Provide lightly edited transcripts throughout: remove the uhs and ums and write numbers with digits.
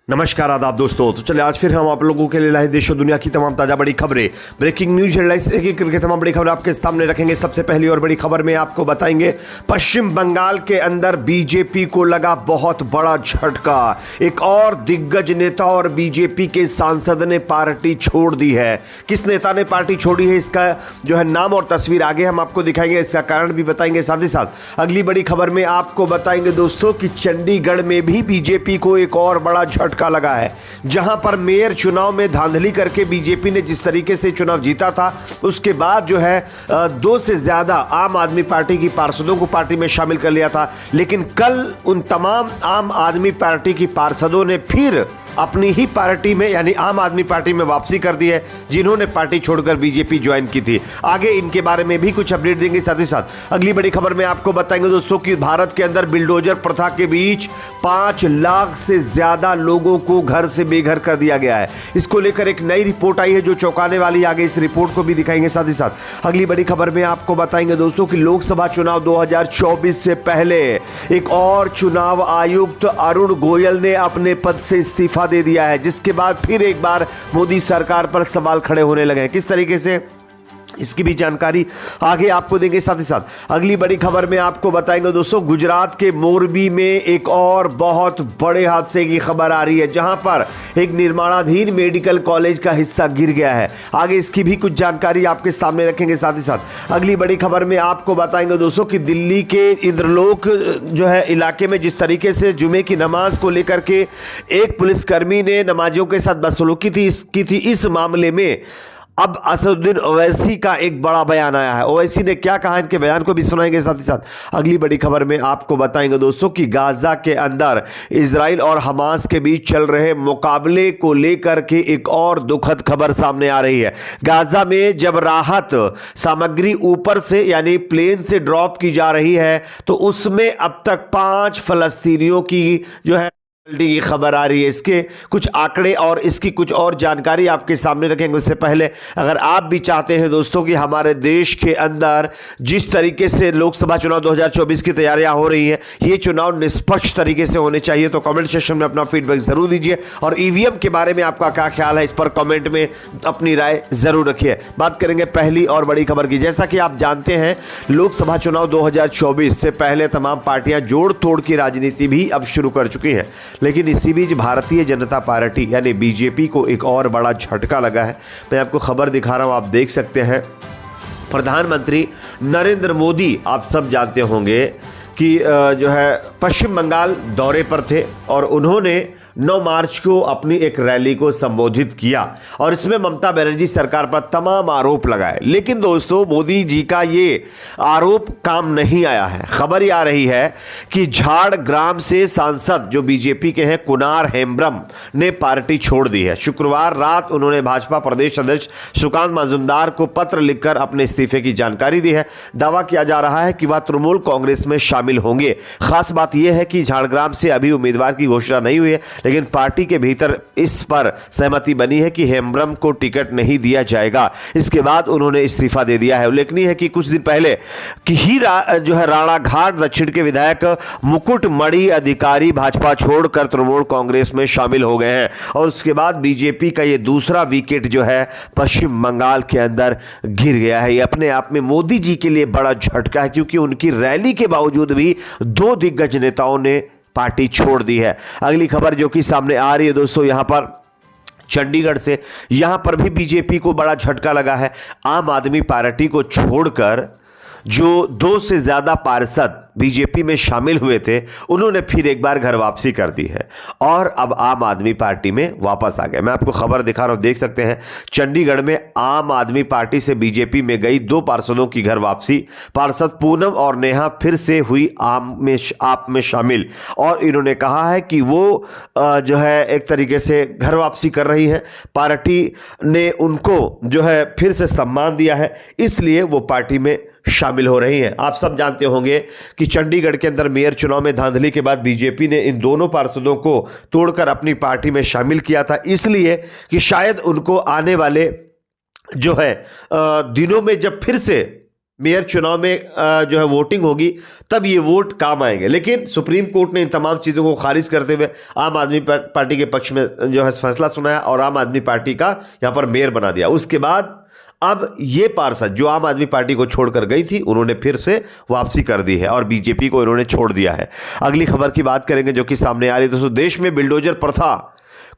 नमस्कार आदाब दोस्तों। तो चलिए आज फिर हम आप लोगों के लिए लाए देश और दुनिया की तमाम ताजा बड़ी खबरें, ब्रेकिंग न्यूज हेडलाइंस, एक एक करके तमाम बड़ी खबरें आपके सामने रखेंगे। सबसे पहली और बड़ी खबर में आपको बताएंगे पश्चिम बंगाल के अंदर बीजेपी को लगा बहुत बड़ा झटका। एक और दिग्गज नेता और बीजेपी के सांसद ने पार्टी छोड़ दी है। किस नेता ने पार्टी छोड़ी है, इसका जो है नाम और तस्वीर आगे हम आपको दिखाएंगे, इसका कारण भी बताएंगे। साथ ही साथ अगली बड़ी खबर में आपको बताएंगे दोस्तों कि चंडीगढ़ में भी बीजेपी को एक और बड़ा झटका लगा है, जहां पर मेयर चुनाव में धांधली करके बीजेपी ने जिस तरीके से चुनाव जीता था, उसके बाद जो है 2 से ज्यादा आम आदमी पार्टी की पार्षदों को पार्टी में शामिल कर लिया था। लेकिन कल उन तमाम आम आदमी पार्टी की पार्षदों ने फिर अपनी ही पार्टी में यानी आम आदमी पार्टी में वापसी कर दी है, जिन्होंने पार्टी छोड़कर बीजेपी ज्वाइन की थी। आगे इनके बारे में भी कुछ अपडेट देंगे। साथ ही साथ अगली बड़ी खबर में आपको बताएंगे दोस्तों कि भारत के अंदर बिल्डोजर प्रथा के बीच 5 लाख से ज्यादा लोगों को घर से बेघर कर दिया गया है। इसको लेकर एक नई रिपोर्ट आई है जो चौंकाने वाली। आगे इस रिपोर्ट को भी दिखाएंगे। साथ ही साथ अगली बड़ी खबर में आपको बताएंगे दोस्तों कि लोकसभा चुनाव 2024 से पहले एक और चुनाव आयुक्त अरुण गोयल ने अपने पद से इस्तीफा दे दिया है, जिसके बाद फिर एक बार मोदी सरकार पर सवाल खड़े होने लगे हैं। किस तरीके से, इसकी भी जानकारी आगे आपको देंगे। साथ ही साथ अगली बड़ी खबर में आपको बताएंगे दोस्तों गुजरात के मोरबी में एक और बहुत बड़े हादसे की खबर आ रही है, जहां पर एक निर्माणाधीन मेडिकल कॉलेज का हिस्सा गिर गया है। आगे इसकी भी कुछ जानकारी आपके सामने रखेंगे। साथ ही साथ अगली बड़ी खबर में आपको बताएंगे दोस्तों कि दिल्ली के इंद्रलोक जो है इलाके में जिस तरीके से जुमे की नमाज को लेकर के एक पुलिसकर्मी ने नमाजियों के साथ बदसलूकी की थी, इस मामले में अब असदुद्दीन ओवैसी का एक बड़ा बयान आया है। ओवैसी ने क्या कहा, इनके बयान को भी सुनाएंगे। साथ ही साथ अगली बड़ी खबर में आपको बताएंगे दोस्तों कि गाजा के अंदर इजराइल और हमास के बीच चल रहे मुकाबले को लेकर के एक और दुखद खबर सामने आ रही है। गाजा में जब राहत सामग्री ऊपर से यानी प्लेन से ड्रॉप की जा रही है, तो उसमें अब तक 5 फलस्तीनियों की जो है की खबर आ रही है। इसके कुछ आंकड़े और इसकी कुछ और जानकारी आपके सामने रखेंगे। उससे पहले अगर आप भी चाहते हैं दोस्तों कि हमारे देश के अंदर जिस तरीके से लोकसभा चुनाव 2024 की तैयारियां हो रही हैं, ये चुनाव निष्पक्ष तरीके से होने चाहिए, तो कमेंट सेक्शन में अपना फीडबैक जरूर दीजिए। और ईवीएम के बारे में आपका क्या ख्याल है, इस पर कमेंट में अपनी राय जरूर रखिए। बात करेंगे पहली और बड़ी खबर की। जैसा कि आप जानते हैं, लोकसभा चुनाव 2024 से पहले तमाम पार्टियां जोड़ तोड़ की राजनीति भी अब शुरू कर चुकी हैं। लेकिन इसी बीच भारतीय जनता पार्टी यानी बीजेपी को एक और बड़ा झटका लगा है। मैं आपको खबर दिखा रहा हूं, आप देख सकते हैं। प्रधानमंत्री नरेंद्र मोदी, आप सब जानते होंगे कि जो है पश्चिम बंगाल दौरे पर थे और उन्होंने 9 मार्च को अपनी एक रैली को संबोधित किया और इसमें ममता बनर्जी सरकार पर तमाम आरोप लगाए। लेकिन दोस्तों मोदी जी का ये आरोप काम नहीं आया है। खबर ये आ रही है कि झाड़ग्राम से सांसद जो बीजेपी के हैं कुणाल हेम्ब्रम ने पार्टी छोड़ दी है। शुक्रवार रात उन्होंने भाजपा प्रदेश अध्यक्ष सुकांत मजूमदार को पत्र लिखकर अपने इस्तीफे की जानकारी दी है। दावा किया जा रहा है कि वह तृणमूल कांग्रेस में शामिल होंगे। खास बात यह है कि झाड़ग्राम से अभी उम्मीदवार की घोषणा नहीं हुई है, लेकिन पार्टी के भीतर इस पर सहमति बनी है कि हेम्ब्रम को टिकट नहीं दिया जाएगा। इसके बाद उन्होंने इस्तीफा दे दिया है। उल्लेखनीय है कि कुछ दिन पहले कि ही जो है राणाघाट दक्षिण के विधायक मुकुट मणि अधिकारी भाजपा छोड़कर तृणमूल कांग्रेस में शामिल हो गए हैं और उसके बाद बीजेपी का यह दूसरा विकेट जो है पश्चिम बंगाल के अंदर गिर गया है। यह अपने आप में मोदी जी के लिए बड़ा झटका है, क्योंकि उनकी रैली के बावजूद भी 2 दिग्गज नेताओं ने पार्टी छोड़ दी है। अगली खबर जो कि सामने आ रही है दोस्तों, यहां पर चंडीगढ़ से, यहां पर भी बीजेपी को बड़ा झटका लगा है। आम आदमी पार्टी को छोड़कर जो 2 से ज्यादा पार्षद बीजेपी में शामिल हुए थे, उन्होंने फिर एक बार घर वापसी कर दी है और अब आम आदमी पार्टी में वापस आ गए। मैं आपको खबर दिखा रहा हूं, देख सकते हैं। चंडीगढ़ में आम आदमी पार्टी से बीजेपी में गई 2 पार्षदों की घर वापसी। पार्षद पूनम और नेहा फिर से हुई आप में शामिल और इन्होंने कहा है कि वो जो है एक तरीके से घर वापसी कर रही है। पार्टी ने उनको जो है फिर से सम्मान दिया है, इसलिए वो पार्टी में शामिल हो रही हैं। आप सब जानते होंगे कि चंडीगढ़ के अंदर मेयर चुनाव में धांधली के बाद बीजेपी ने इन दोनों पार्षदों को तोड़कर अपनी पार्टी में शामिल किया था, इसलिए कि शायद उनको आने वाले जो है दिनों में जब फिर से मेयर चुनाव में जो है वोटिंग होगी तब ये वोट काम आएंगे। लेकिन सुप्रीम कोर्ट ने इन तमाम चीज़ों को खारिज करते हुए आम आदमी पार्टी के पक्ष में जो है फैसला सुनाया और आम आदमी पार्टी का यहाँ पर मेयर बना दिया। उसके बाद अब ये पार्षद जो आम आदमी पार्टी को छोड़कर गई थी, उन्होंने फिर से वापसी कर दी है और बीजेपी को इन्होंने छोड़ दिया है। अगली खबर की बात करेंगे जो कि सामने आ रही है दोस्तों। देश में बिल्डोजर प्रथा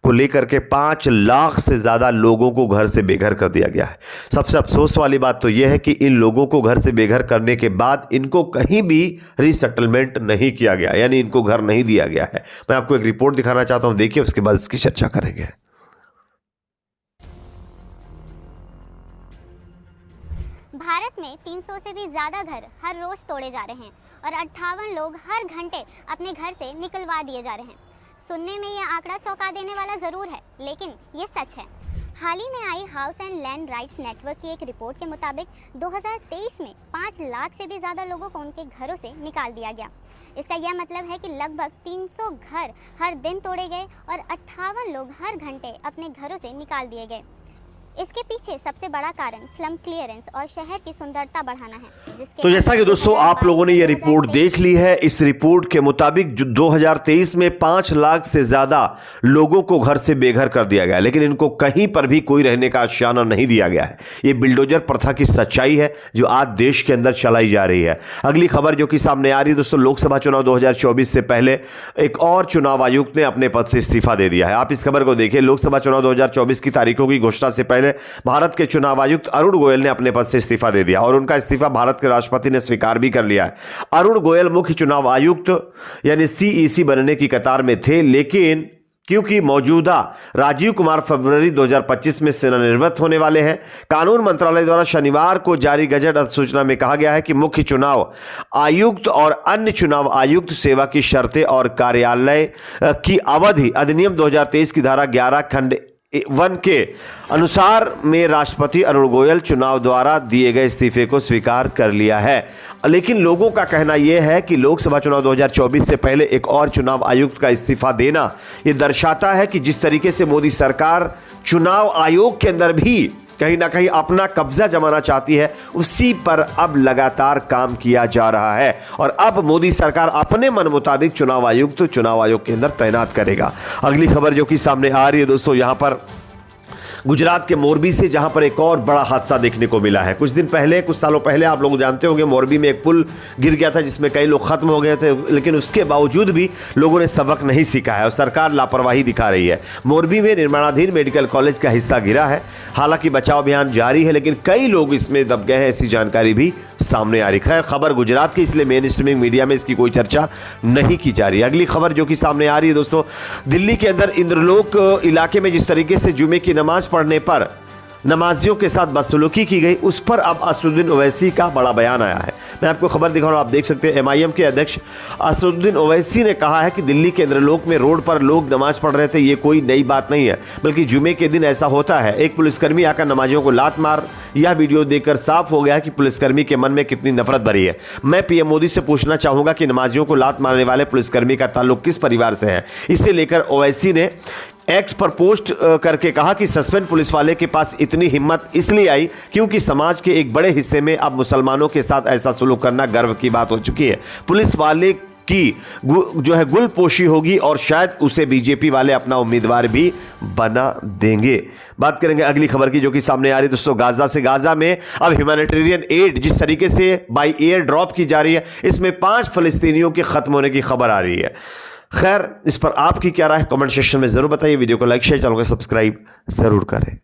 को लेकर के 5 लाख से ज़्यादा लोगों को घर से बेघर कर दिया गया है। सबसे अफसोस वाली बात तो यह है कि इन लोगों को घर से बेघर करने के बाद इनको कहीं भी रीसेटलमेंट नहीं किया गया, यानी इनको घर नहीं दिया गया है। मैं आपको एक रिपोर्ट दिखाना चाहता हूं, देखिए, उसके बाद इसकी चर्चा करेंगे। भारत में 300 से भी ज़्यादा घर हर रोज़ तोड़े जा रहे हैं और 58 लोग हर घंटे अपने घर से निकलवा दिए जा रहे हैं। सुनने में यह आंकड़ा चौंका देने वाला ज़रूर है, लेकिन ये सच है। हाल ही में आई house and land rights network की एक रिपोर्ट के मुताबिक 2023 में 5 लाख से भी ज़्यादा लोगों को उनके घरों से निकाल दिया गया। इसका यह मतलब है कि लगभग 300 घर हर दिन तोड़े गए और 58 लोग हर घंटे अपने घरों से निकाल दिए गए। इसके पीछे सबसे बड़ा कारण स्लम क्लियरेंस और शहर की सुंदरता बढ़ाना है। तो जैसा कि दोस्तों आप लोगों ने ये रिपोर्ट देख ली है, इस रिपोर्ट के मुताबिक 2023 में 5 लाख से ज्यादा लोगों को घर से बेघर कर दिया गया, लेकिन इनको कहीं पर भी कोई रहने का आशियाना नहीं दिया गया है। ये बिल्डोजर प्रथा की सच्चाई है जो आज देश के अंदर चलाई जा रही है। अगली खबर जो कि सामने आ रही है दोस्तों, लोकसभा चुनाव 2024 से पहले एक और चुनाव आयुक्त ने अपने पद से इस्तीफा दे दिया है। आप इस खबर को देखिए। लोकसभा चुनाव 2024 की तारीखों की घोषणा से पहले भारत के चुनाव आयुक्त अरुण गोयल ने अपने पद से इस्तीफा दे दिया और उनका इस्तीफा भारत के राष्ट्रपति ने स्वीकार भी कर लिया है। अरुण गोयल मुख्य चुनाव आयुक्त यानी सीईसी बनने की कतार में थे, लेकिन क्योंकि मौजूदा राजीव कुमार फरवरी 2025 में सेवानिवृत्त होने वाले हैं, कानून मंत्रालय द्वारा शनिवार को जारी गजट अधिसूचना में कहा गया है कि मुख्य चुनाव आयुक्त और अन्य चुनाव आयुक्त सेवा की शर्तें और कार्यालय की अवधि अधिनियम 2023 की धारा 11 खंड 1 के अनुसार में राष्ट्रपति अरुण गोयल चुनाव द्वारा दिए गए इस्तीफे को स्वीकार कर लिया है। लेकिन लोगों का कहना यह है कि लोकसभा चुनाव 2024 से पहले एक और चुनाव आयुक्त का इस्तीफा देना यह दर्शाता है कि जिस तरीके से मोदी सरकार चुनाव आयोग के अंदर भी कहीं ना कहीं अपना कब्जा जमाना चाहती है, उसी पर अब लगातार काम किया जा रहा है और अब मोदी सरकार अपने मन मुताबिक चुनाव आयुक्त चुनाव आयोग के अंदर तैनात करेगा। अगली खबर जो कि सामने आ रही है दोस्तों, यहां पर गुजरात के मोरबी से, जहां पर एक और बड़ा हादसा देखने को मिला है। कुछ दिन पहले, कुछ सालों पहले आप लोग जानते होंगे, मोरबी में एक पुल गिर गया था जिसमें कई लोग खत्म हो गए थे, लेकिन उसके बावजूद भी लोगों ने सबक नहीं सीखा है और सरकार लापरवाही दिखा रही है। मोरबी में निर्माणाधीन मेडिकल कॉलेज का हिस्सा गिरा है। हालांकि बचाव अभियान जारी है, लेकिन कई लोग इसमें दब गए हैं, ऐसी जानकारी भी सामने आ रही। खैर, खबर गुजरात की, इसलिए मेन स्ट्रीमिंग मीडिया में इसकी कोई चर्चा नहीं की जा रही। अगली खबर जो कि सामने आ रही है दोस्तों, दिल्ली के अंदर इंद्रलोक इलाके में जिस तरीके से जुमे की नमाज पढ़ने पर नमाजियों के साथ बदसलूकी की गई, उस पर अब असदुद्दीन ओवैसी का बड़ा बयान आया है। मैं आपको खबर दिखा रहा हूं, आप देख सकते हैं। एमआईएम के अध्यक्ष असदुद्दीन ओवैसी ने कहा है कि दिल्ली के इंद्रलोक में रोड पर लोग नमाज पढ़ रहे थे, ये कोई नई बात नहीं है, बल्कि जुमे के दिन ऐसा होता है। एक पुलिसकर्मी आकर नमाजियों को लात मार, यह वीडियो देखकर साफ हो गया कि पुलिसकर्मी के मन में कितनी नफरत भरी है। मैं पीएम मोदी से पूछना चाहूंगा कि नमाजियों को लात मारने वाले पुलिसकर्मी का ताल्लुक किस परिवार से है। इसे लेकर ओवैसी ने एक्स पर पोस्ट करके कहा कि सस्पेंड पुलिस वाले के पास इतनी हिम्मत इसलिए आई क्योंकि समाज के एक बड़े हिस्से में अब मुसलमानों के साथ ऐसा सलूक करना गर्व की बात हो चुकी है। पुलिस वाले की जो है गुलपोशी होगी और शायद उसे बीजेपी वाले अपना उम्मीदवार भी बना देंगे। बात करेंगे अगली खबर की जो कि सामने आ रही है दोस्तों, गाजा से। गाजा में अब ह्यूमैनिटेरियन एड जिस तरीके से बाय एयर ड्रॉप की जा रही है, इसमें 5 फलस्तीनियों के खत्म होने की खबर आ रही है। खैर, इस पर आपकी क्या राय है, कमेंट सेक्शन में जरूर बताइए। वीडियो को लाइक शेयर, चैनल को सब्सक्राइब जरूर करें।